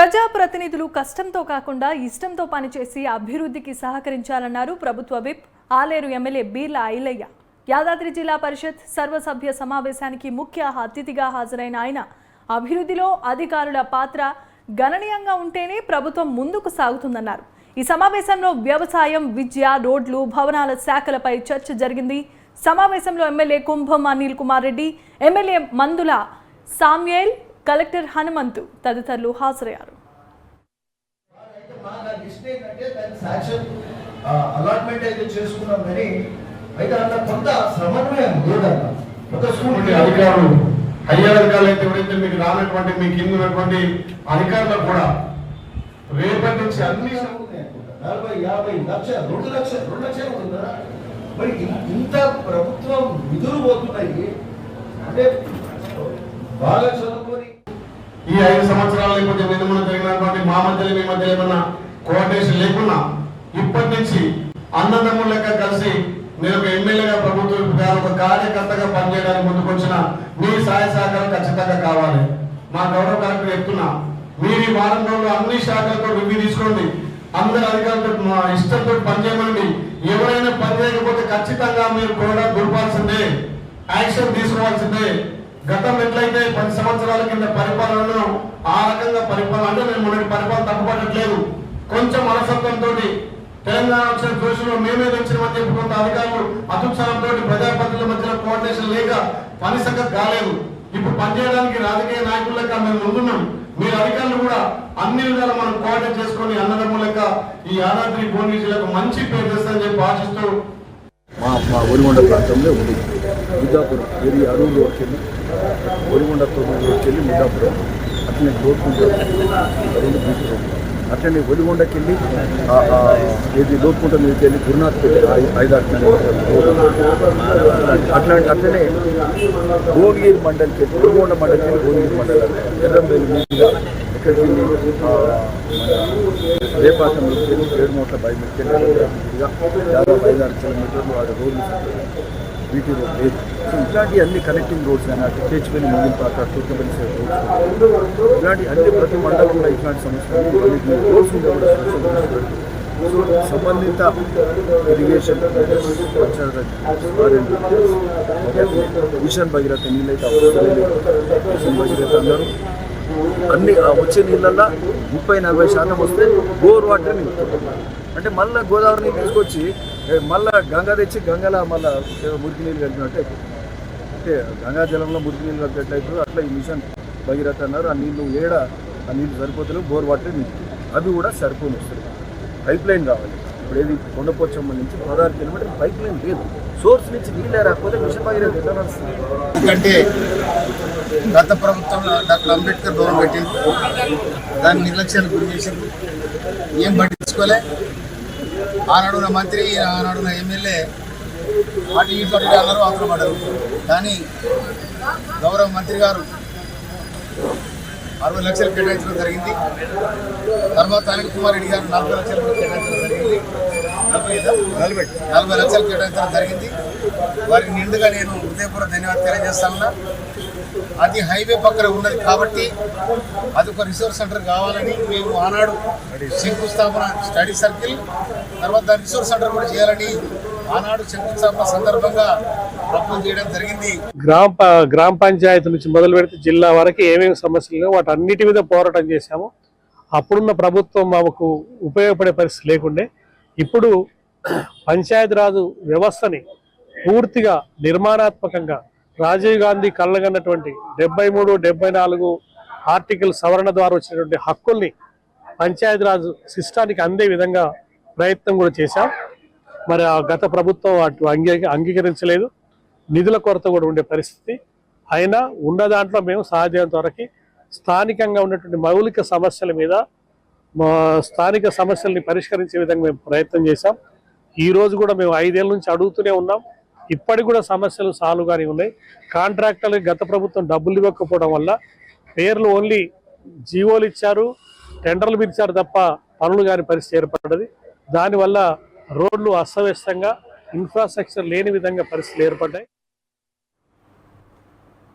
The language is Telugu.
ప్రజాప్రతినిధులు కష్టంతో కాకుండా ఇష్టంతో పనిచేసి అభివృద్ధికి సహకరించాలన్నారు ప్రభుత్వ విప్ ఆలేరు ఎమ్మెల్యే బీర్ల ఐలయ్య. యాదాద్రి జిల్లా పరిషత్ సర్వసభ్య సమావేశానికి ముఖ్య అతిథిగా హాజరైన ఆయన అభివృద్ధిలో అధికారుల పాత్ర గణనీయంగా ఉంటేనే ప్రభుత్వం ముందుకు సాగుతుందన్నారు. ఈ సమావేశంలో వ్యవసాయం, విద్య, రోడ్లు, భవనాల శాఖలపై చర్చ జరిగింది. సమావేశంలో ఎమ్మెల్యే కుంభం అనిల్ కుమార్ రెడ్డి, ఎమ్మెల్యే మందుల సామ్యేల్, కలెక్టర్ హనుమంతు తదితరులు హాజరయ్యారు. అధికారులకు కూడా రేపటి నుంచి అన్ని 40-50 లక్షలు 2 లక్షలు ఉందా? మరి ఇంత ప్రభుత్వం నిధులు పోతున్నాయి అంటే బాగా చదువుకొని ఈ 5 సంవత్సరాలు లేకపోతే నిన్న జరిగినటువంటి మా మధ్యలో మీ మధ్య ఏమన్నా కోఆర్డినేషన్ లేకున్నా ఇప్పటి నుంచి అన్నదమ్ముల లెక్క కలిసి నేను ఒక ఎమ్మెల్యేగా ప్రభుత్వ ఒక కార్యకర్తగా పనిచేయడానికి ముందుకొచ్చిన మీ సహాయ సహకారం ఖచ్చితంగా కావాలి. మా గౌరవ కలెక్టర్ చెప్తున్నా, మీరు ఈ వారం రోజులు అన్ని శాఖలతో రివ్యూ తీసుకోండి. అందరు అధికారులతో ఇష్టంతో పనిచేయమండి. ఎవరైనా పని చేయకపోతే ఖచ్చితంగా మీరు కూడా దుర్పాల్సిందే, యాక్షన్ తీసుకోవాల్సిందే. గతం ఎట్లయితే 10 సంవత్సరాల కింద పరిపాలనను ఆ రకంగా పరిపాలన అంటే నేను మొన్నటి పరిపాలన తప్పుపట్టట్లేదు. కొంచెం మనసత్వంతో తెలంగాణ వచ్చిన దోషులు మేమే తెచ్చినమని చెప్పి కొంత అధికారులు అతుత్సాహంతో ప్రజాప్రతినిధుల మధ్యలో కోఆర్డినేషన్ లేక పని సంగతి కాలేదు. ఇప్పుడు పనిచేయడానికి రాజకీయ నాయకుల మేము ముందున్నాం. మీరు అధికారులు కూడా అన్ని విధాలు మనం కోఆర్డినేట్ చేసుకుని అన్నదమ్ముల లెక్క ఈ యాదాద్రి భువనగిరి జిల్లాకు మంచి పేరు తెస్తారని చెప్పి ఆశిస్తూ మా ఒరిగొండ ప్రాంతంలో ఉంది. ముద్దాపురం ఏరియా అరువులు వచ్చి ఒరిగొండ తొమ్మిదిలోకి వెళ్ళి ముద్దాపురం అట్లనే లోతుకుంటారు అట్లనే ఒలిగొండకి వెళ్ళి ఏది లోతుకుంట మీదకి వెళ్ళి గురునాథ్పేట 5-6 అట్లనే భువనగిరి మండలికి వెళ్ళి ఒలిగొండ మండలికి వెళ్ళి భువనగిరి మండలం ఎర్రంబేలు మీదుగా ఇక్కడికి వెళ్ళి రేపాటంలోకి వెళ్ళి 7 మూట్ల బయలుకి వెళ్ళి దాదాపు 5-6 కిలోమీటర్లు వాడి రోడ్లు బీటీ రోడ్ లేదు. సో ఇట్లాంటి అన్ని కనెక్టింగ్ రోడ్స్ కానీ అటు కేచిపల్లి ముగింపాక తూర్పుపల్లి సైడ్ రోడ్స్ ఇలాంటి అన్ని ప్రతి మండలంలో ఇట్లాంటి సమస్యలు రోడ్స్ ఉంటే కూడా సో సంబంధిత ఇరిగేషన్ మిషన్ భగీరథ నీళ్ళైతే మిషన్ భగీరథ అన్నారు. అన్ని వచ్చే నీళ్ళల్లో 30-40% వస్తే బోర్ వాటర్ నిలుపుతున్నారు. అంటే మళ్ళీ గోదావరి నీళ్ళు తీసుకొచ్చి మళ్ళీ గంగా తెచ్చి గంగలో మళ్ళీ మురికి నీళ్ళు కలిపినట్టు అంటే గంగా జలంలో మురికి నీళ్ళు కలిపినట్లయితే అట్లా ఈ మిషన్ భగీరథ అన్నారు. ఆ నీళ్ళు ఆ నీళ్ళు సరిపోతలేవు, బోర్ వాటర్ నీళ్ళు అవి కూడా సరిపోని వస్తుంది. పైప్ లైన్ కావాలి. ఇప్పుడు ఏది కొండపోచమ్మ నుంచి 16 కిలోమీటర్లు పైప్ లైన్ లేదు. సోర్స్ నుంచి నీళ్ళే రాకపోతే మిషన్ భగీరథ ఎట్లా నడుస్తుంది? ఎందుకంటే గత ప్రభుత్వంలో డాక్టర్ అంబేద్కర్ భవన్ పెట్టింది, దాన్ని నిర్లక్ష్యానికి గురి చేసింది, ఏం పట్టించుకోలే. ఆనాడు నా మంత్రి, ఆనాడు నా ఎమ్మెల్యే అటు ఇటు అన్నారు, అవసరం పడ్డారు. కానీ గౌరవ మంత్రి గారు 60 లక్షలు కేటాయించడం జరిగింది. తర్వాత అనిల్ కుమార్ రెడ్డి గారు 40 లక్షలు కేటాయించడం జరిగింది. 40 లక్షలు కేటాయించడం జరిగింది. వారికి నిండుగా నేను హృదయపూర్వక ధన్యవాదాలు తెలియజేస్తాను. అది హైవే పక్కన ఉన్నది కాబట్టి అది ఒక రిసోర్స్ సెంటర్ కావాలని మేము ఆనాడు శంకుస్థాపన స్టడీ సర్కిల్, తర్వాత దాని రిసోర్స్ సెంటర్ కూడా చేయాలని ఆనాడు శంకుస్థాపన సందర్భంగా ప్రపోజ్ చేయడం జరిగింది. గ్రామ పంచాయతీ నుంచి మొదలు పెడితే జిల్లా వరకు ఏమేమి సమస్యలు వాటి అన్నిటి మీద పోరాటం చేశాము. అప్పుడున్న ప్రభుత్వం మాకు ఉపయోగపడే పరిస్థితి లేకుండే. ఇప్పుడు పంచాయతీరాజు వ్యవస్థని పూర్తిగా నిర్మాణాత్మకంగా రాజీవ్ గాంధీ కళ్ళగన్నటువంటి 73, 74 ఆర్టికల్ సవరణ ద్వారా వచ్చినటువంటి హక్కుల్ని పంచాయతీరాజు సిస్టానికి అందే విధంగా ప్రయత్నం కూడా చేశాం. మరి ఆ గత ప్రభుత్వం అటు అంగీకరించలేదు. నిధుల కొరత కూడా ఉండే పరిస్థితి. అయినా ఉన్న దాంట్లో మేము సాధ్యమైనంత వరకు స్థానికంగా ఉన్నటువంటి మౌలిక సమస్యల మీద స్థానిక సమస్యల్ని పరిష్కరించే విధంగా మేము ప్రయత్నం చేశాం. ఈ రోజు కూడా మేము 5 ఏళ్ళ నుంచి అడుగుతూనే ఉన్నాం. ఇప్పటికి కూడా సమస్యలు సాల్వ్ కానీ ఉన్నాయి. కాంట్రాక్టర్లకు గత ప్రభుత్వం డబ్బులు ఇవ్వకపోవడం వల్ల పేర్లు ఓన్లీ జీవోలు ఇచ్చారు, టెండర్లు పిలిచారు తప్ప పనులు కాని పరిస్థితి ఏర్పడ్డది. దానివల్ల రోడ్లు అస్తవ్యస్తంగా, ఇన్ఫ్రాస్ట్రక్చర్ లేని విధంగా పరిస్థితులు ఏర్పడ్డాయి.